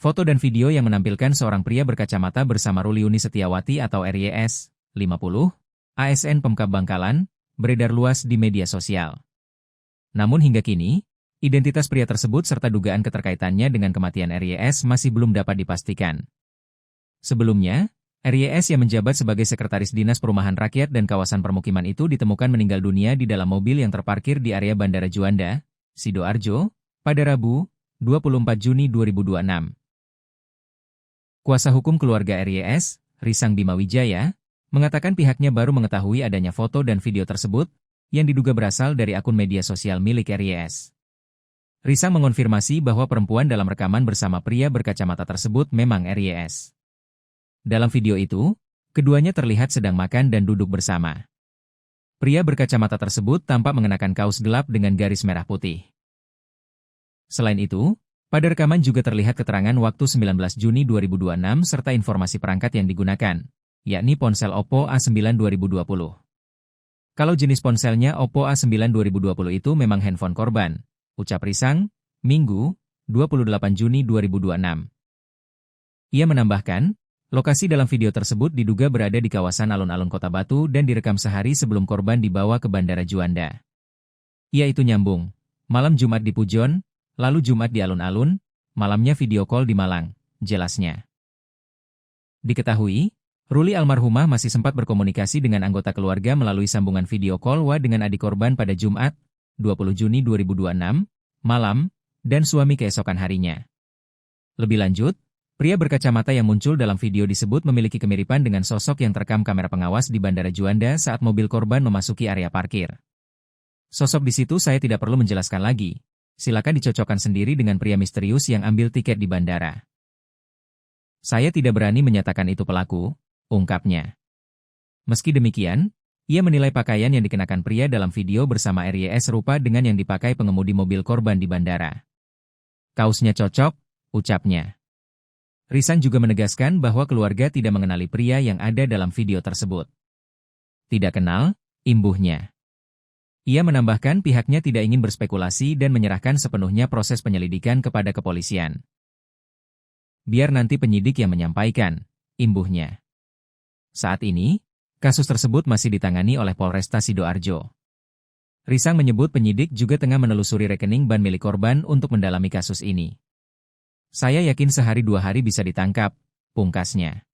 Foto dan video yang menampilkan seorang pria berkacamata bersama Ruliuni Setiawati atau RYS, 50, ASN Pemkab Bangkalan, beredar luas di media sosial. Namun hingga kini, identitas pria tersebut serta dugaan keterkaitannya dengan kematian RYS masih belum dapat dipastikan. Sebelumnya, RYS yang menjabat sebagai Sekretaris Dinas Perumahan Rakyat dan Kawasan Permukiman itu ditemukan meninggal dunia di dalam mobil yang terparkir di area Bandara Juanda, Sidoarjo, pada Rabu, 24 Juni 2026. Kuasa hukum keluarga RYS, Risang Bima Wijaya, mengatakan pihaknya baru mengetahui adanya foto dan video tersebut yang diduga berasal dari akun media sosial milik RYS. Risang mengonfirmasi bahwa perempuan dalam rekaman bersama pria berkacamata tersebut memang RYS. Dalam video itu, keduanya terlihat sedang makan dan duduk bersama. Pria berkacamata tersebut tampak mengenakan kaos gelap dengan garis merah putih. Selain itu, pada rekaman juga terlihat keterangan waktu 19 Juni 2026 serta informasi perangkat yang digunakan, yakni ponsel Oppo A9 2020. Kalau jenis ponselnya Oppo A9 2020 itu memang handphone korban, ucap Risang, Minggu, 28 Juni 2026. Ia menambahkan, lokasi dalam video tersebut diduga berada di kawasan alun-alun Kota Batu dan direkam sehari sebelum korban dibawa ke Bandara Juanda. Ia itu nyambung, malam Jumat di Pujon, lalu Jumat di alun-alun, malamnya video call di Malang, jelasnya. Diketahui, Ruli almarhumah masih sempat berkomunikasi dengan anggota keluarga melalui sambungan video call dengan adik korban pada Jumat, 20 Juni 2026, malam, dan suami keesokan harinya. Lebih lanjut, pria berkacamata yang muncul dalam video disebut memiliki kemiripan dengan sosok yang terekam kamera pengawas di Bandara Juanda saat mobil korban memasuki area parkir. Sosok di situ saya tidak perlu menjelaskan lagi. Silakan dicocokkan sendiri dengan pria misterius yang ambil tiket di bandara. Saya tidak berani menyatakan itu pelaku, ungkapnya. Meski demikian, ia menilai pakaian yang dikenakan pria dalam video bersama RYS serupa dengan yang dipakai pengemudi mobil korban di bandara. Kaosnya cocok, ucapnya. Risang juga menegaskan bahwa keluarga tidak mengenali pria yang ada dalam video tersebut. Tidak kenal, imbuhnya. Ia menambahkan pihaknya tidak ingin berspekulasi dan menyerahkan sepenuhnya proses penyelidikan kepada kepolisian. Biar nanti penyidik yang menyampaikan, imbuhnya. Saat ini, kasus tersebut masih ditangani oleh Polresta Sidoarjo. Risang menyebut penyidik juga tengah menelusuri rekening ban milik korban untuk mendalami kasus ini. Saya yakin sehari dua hari bisa ditangkap, pungkasnya.